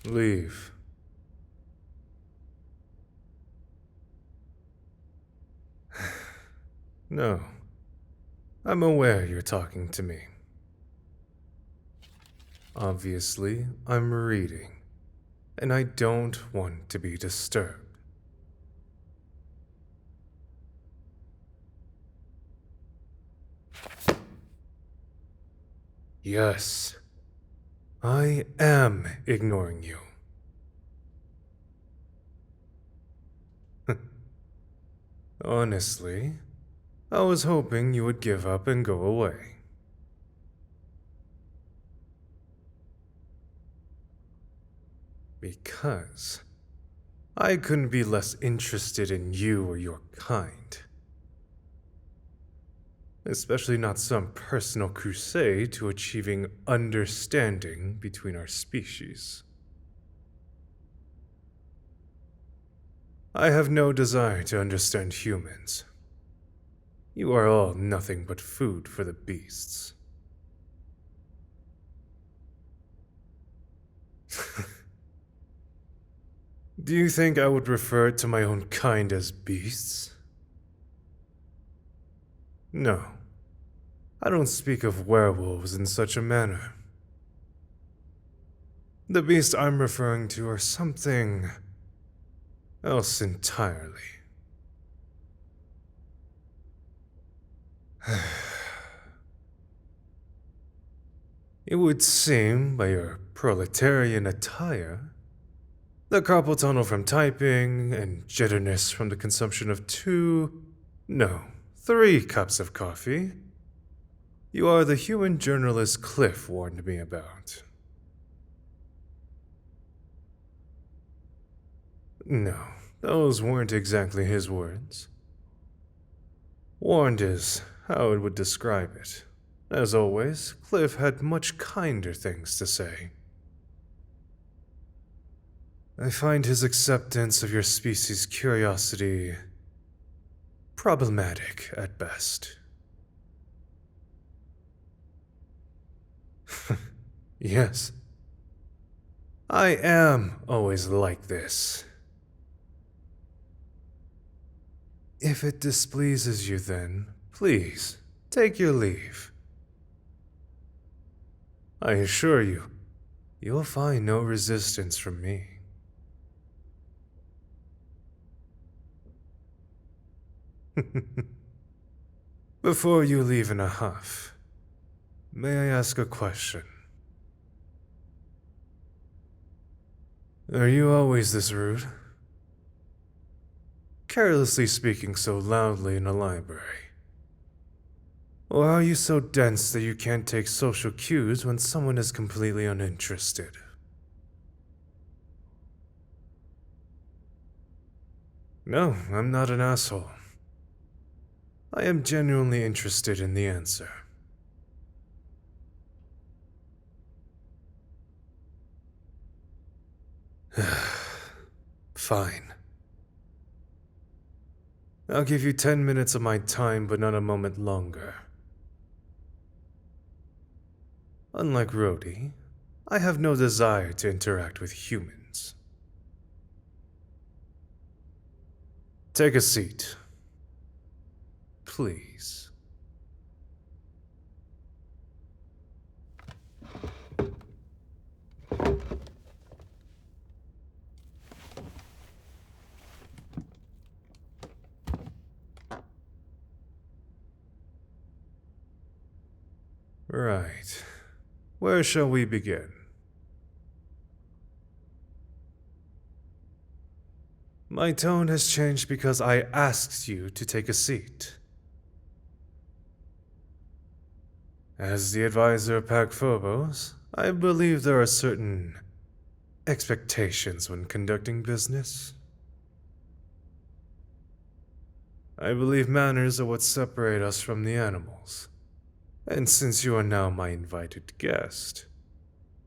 Leave. No. I'm aware you're talking to me. Obviously, I'm reading, and I don't want to be disturbed. Yes, I am ignoring you. Honestly, I was hoping you would give up and go away. Because I couldn't be less interested in you or your kind. Especially not some personal crusade to achieving understanding between our species. I have no desire to understand humans. You are all nothing but food for the beasts. Do you think I would refer to my own kind as beasts? No. I don't speak of werewolves in such a manner. The beasts I'm referring to are something else entirely. It would seem, by your proletarian attire, the carpal tunnel from typing, and jitterness from the consumption of 3 cups of coffee, you are the human journalist Cliff warned me about. No, those weren't exactly his words. Warned is how I would describe it. As always, Cliff had much kinder things to say. I find his acceptance of your species' curiosity problematic at best. Yes. I am always like this. If it displeases you, then, please, take your leave. I assure you, you'll find no resistance from me. Before you leave in a huff, may I ask a question? Are you always this rude? Carelessly speaking so loudly in a library? Or are you so dense that you can't take social cues when someone is completely uninterested? No, I'm not an asshole. I am genuinely interested in the answer. Fine. I'll give you 10 minutes of my time, but not a moment longer. Unlike Rhodey, I have no desire to interact with humans. Take a seat. Please. Right. Where shall we begin? My tone has changed because I asked you to take a seat. As the advisor of Pac Phobos, I believe there are certain expectations when conducting business. I believe manners are what separate us from the animals. And since you are now my invited guest,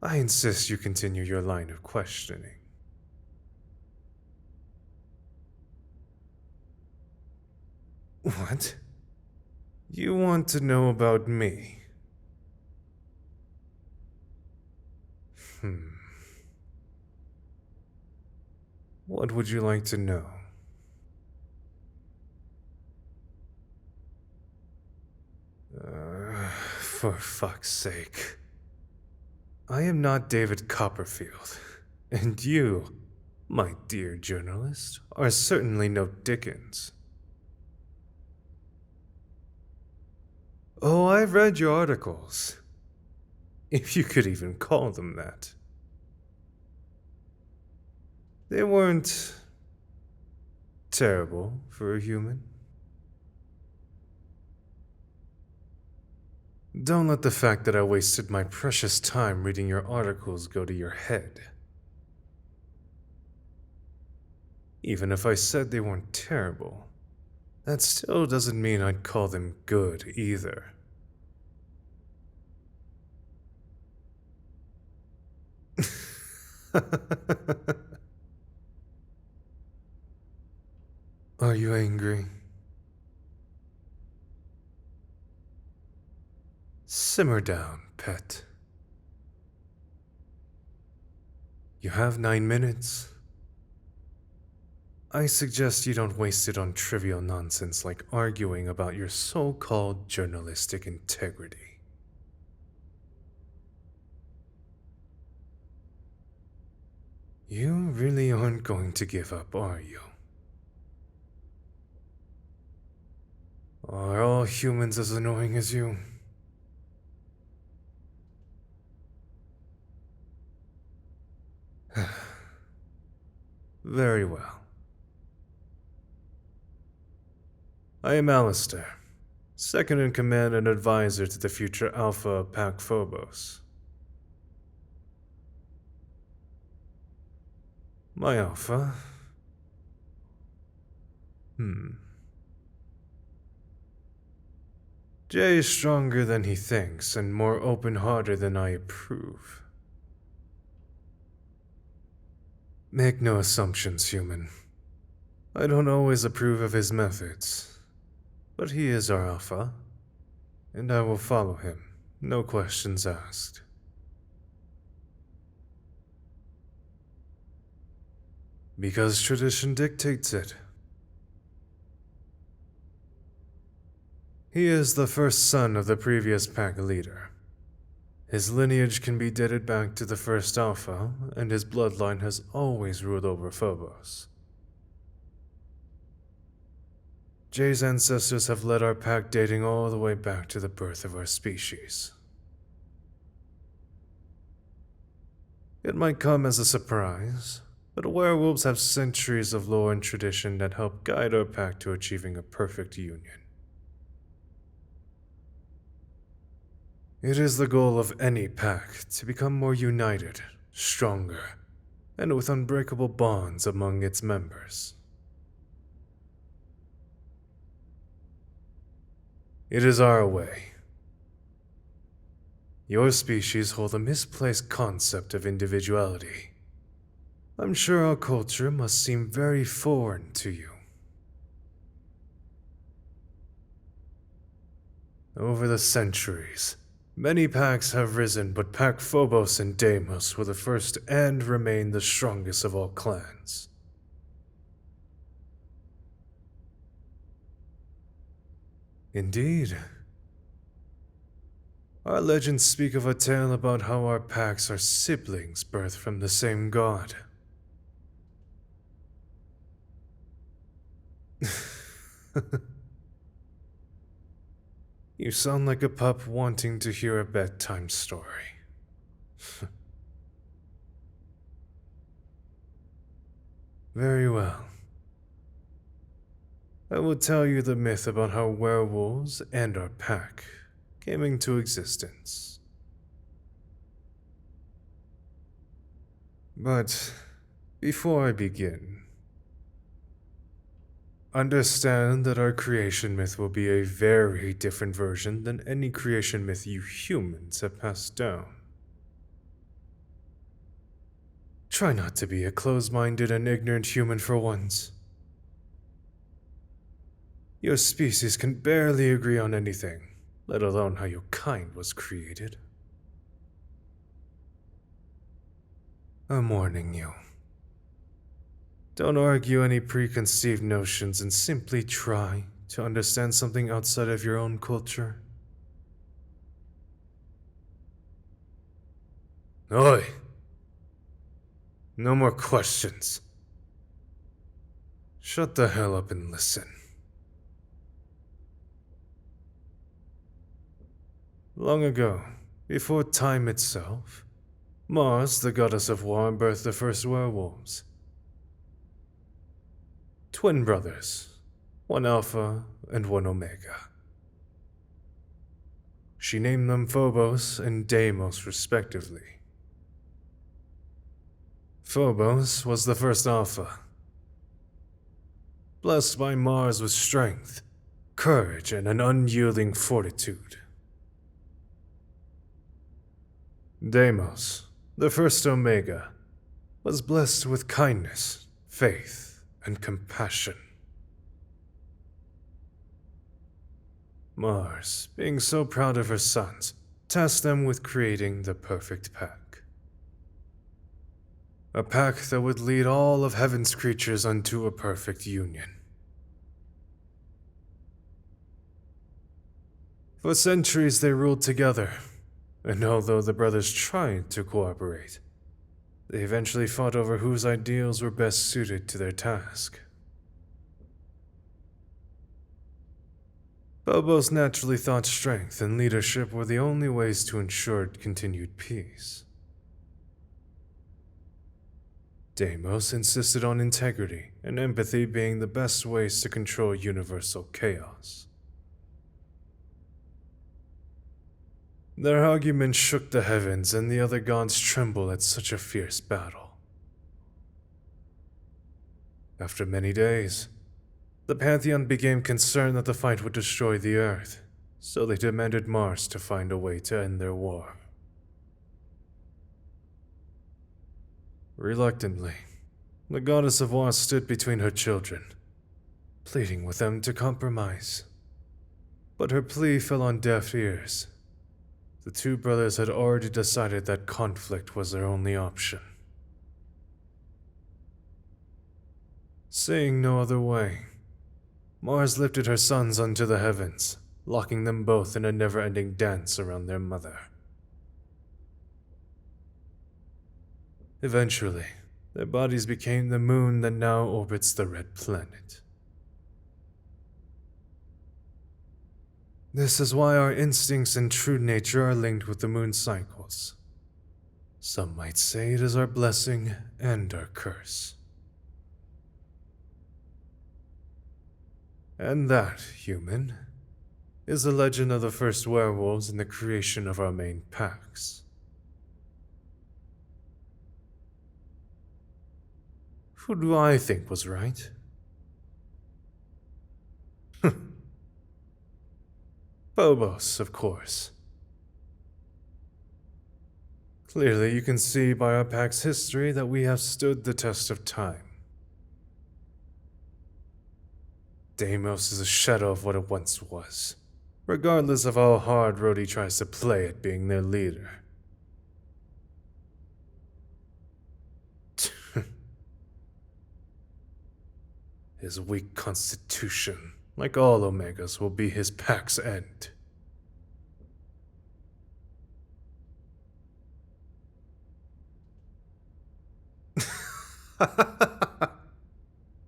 I insist you continue your line of questioning. What? You want to know about me? Hmm. What would you like to know? For fuck's sake. I am not David Copperfield, and you, my dear journalist, are certainly no Dickens. Oh, I've read your articles, if you could even call them that. They weren't terrible for a human. Don't let the fact that I wasted my precious time reading your articles go to your head. Even if I said they weren't terrible, that still doesn't mean I'd call them good either. Are you angry? Simmer down, pet. You have 9 minutes. I suggest you don't waste it on trivial nonsense like arguing about your so-called journalistic integrity. You really aren't going to give up, are you? Are all humans as annoying as you? Very well. I am Allister, second in command and advisor to the future Alpha of Pac Phobos. My Alpha? Jay is stronger than he thinks and more open-hearted than I approve. Make no assumptions, human. I don't always approve of his methods, but he is our Alpha, and I will follow him, no questions asked. Because tradition dictates it. He is the first son of the previous pack leader. His lineage can be dated back to the first Alpha, and his bloodline has always ruled over Phobos. Jay's ancestors have led our pack dating all the way back to the birth of our species. It might come as a surprise, but werewolves have centuries of lore and tradition that help guide our pack to achieving a perfect union. It is the goal of any pack to become more united, stronger, and with unbreakable bonds among its members. It is our way. Your species hold a misplaced concept of individuality. I'm sure our culture must seem very foreign to you. Over the centuries, many packs have risen, but Pack Phobos and Deimos were the first and remain the strongest of all clans. Indeed. Our legends speak of a tale about how our packs are siblings birthed from the same god. You sound like a pup wanting to hear a bedtime story. Very well. I will tell you the myth about how werewolves and our pack came into existence. But before I begin, understand that our creation myth will be a very different version than any creation myth you humans have passed down. Try not to be a closed-minded and ignorant human for once. Your species can barely agree on anything, let alone how your kind was created. I'm warning you. Don't argue any preconceived notions and simply try to understand something outside of your own culture. Oi! No more questions. Shut the hell up and listen. Long ago, before time itself, Mars, the goddess of war, birthed the first werewolves. Twin brothers, one Alpha and one Omega. She named them Phobos and Deimos, respectively. Phobos was the first Alpha, blessed by Mars with strength, courage, and an unyielding fortitude. Deimos, the first Omega, was blessed with kindness, faith, and compassion. Mars, being so proud of her sons, tasked them with creating the perfect pack. A pack that would lead all of heaven's creatures unto a perfect union. For centuries they ruled together, and although the brothers tried to cooperate, they eventually fought over whose ideals were best suited to their task. Phobos naturally thought strength and leadership were the only ways to ensure continued peace. Deimos insisted on integrity and empathy being the best ways to control universal chaos. Their argument shook the heavens, and the other gods trembled at such a fierce battle. After many days, the Pantheon became concerned that the fight would destroy the Earth, so they demanded Mars to find a way to end their war. Reluctantly, the goddess of war stood between her children, pleading with them to compromise. But her plea fell on deaf ears. The two brothers had already decided that conflict was their only option. Seeing no other way, Mars lifted her sons unto the heavens, locking them both in a never-ending dance around their mother. Eventually, their bodies became the moon that now orbits the red planet. This is why our instincts and true nature are linked with the moon's cycles. Some might say it is our blessing and our curse. And that, human, is the legend of the first werewolves and the creation of our main packs. Who do I think was right? Phobos, of course. Clearly, you can see by our pack's history that we have stood the test of time. Deimos is a shadow of what it once was, regardless of how hard Rhodey tries to play at being their leader. His weak constitution, like all Omegas, will be his pack's end.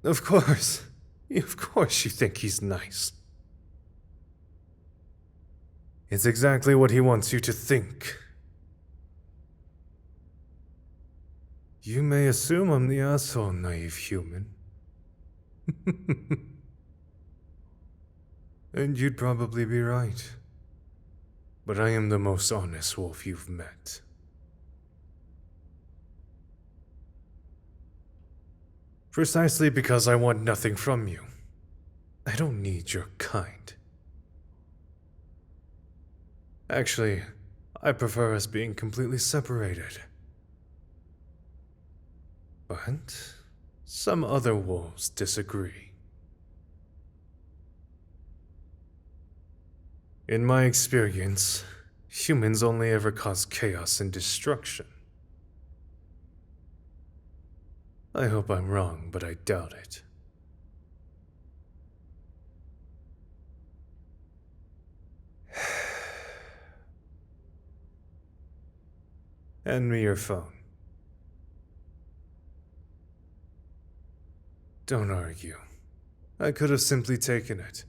Of course you think he's nice. It's exactly what he wants you to think. You may assume I'm the asshole, naive human. And you'd probably be right. But I am the most honest wolf you've met. Precisely because I want nothing from you. I don't need your kind. Actually, I prefer us being completely separated. But some other wolves disagree. In my experience, humans only ever cause chaos and destruction. I hope I'm wrong, but I doubt it. Hand me your phone. Don't argue. I could have simply taken it.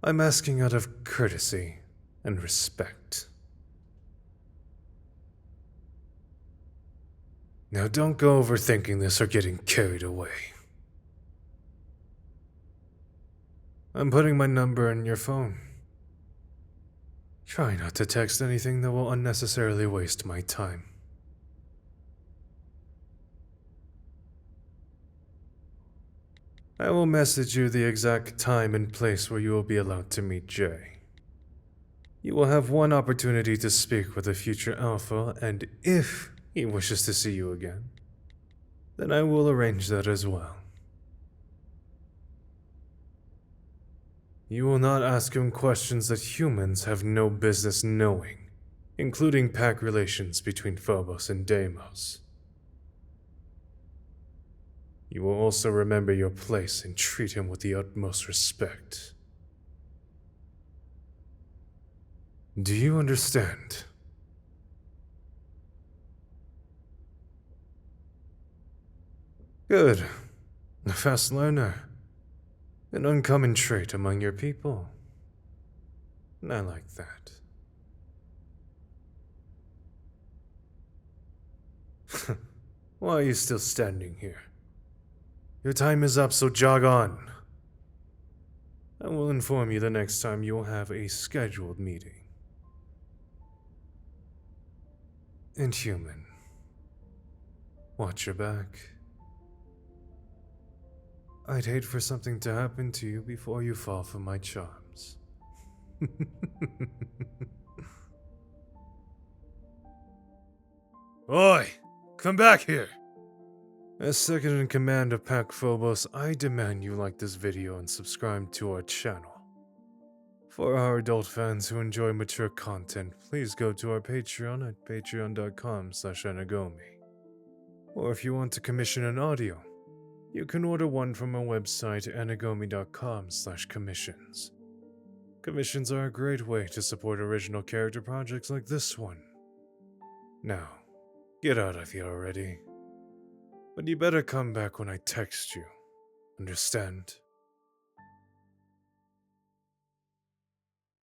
I'm asking out of courtesy and respect. Now don't go overthinking this or getting carried away. I'm putting my number in your phone. Try not to text anything that will unnecessarily waste my time. I will message you the exact time and place where you will be allowed to meet Jay. You will have one opportunity to speak with a future alpha, and if he wishes to see you again, then I will arrange that as well. You will not ask him questions that humans have no business knowing, including pack relations between Phobos and Deimos. You will also remember your place and treat him with the utmost respect. Do you understand? Good. A fast learner. An uncommon trait among your people. I like that. Why are you still standing here? Your time is up, so jog on. I will inform you the next time you will have a scheduled meeting. And human, watch your back. I'd hate for something to happen to you before you fall for my charms. Oi! Come back here! As second in command of Pack Phobos, I demand you like this video and subscribe to our channel. For our adult fans who enjoy mature content, please go to our Patreon at patreon.com/anagomi. Or if you want to commission an audio, you can order one from our website anagomi.com/commissions. Commissions are a great way to support original character projects like this one. Now, get out of here already. But you better come back when I text you. Understand?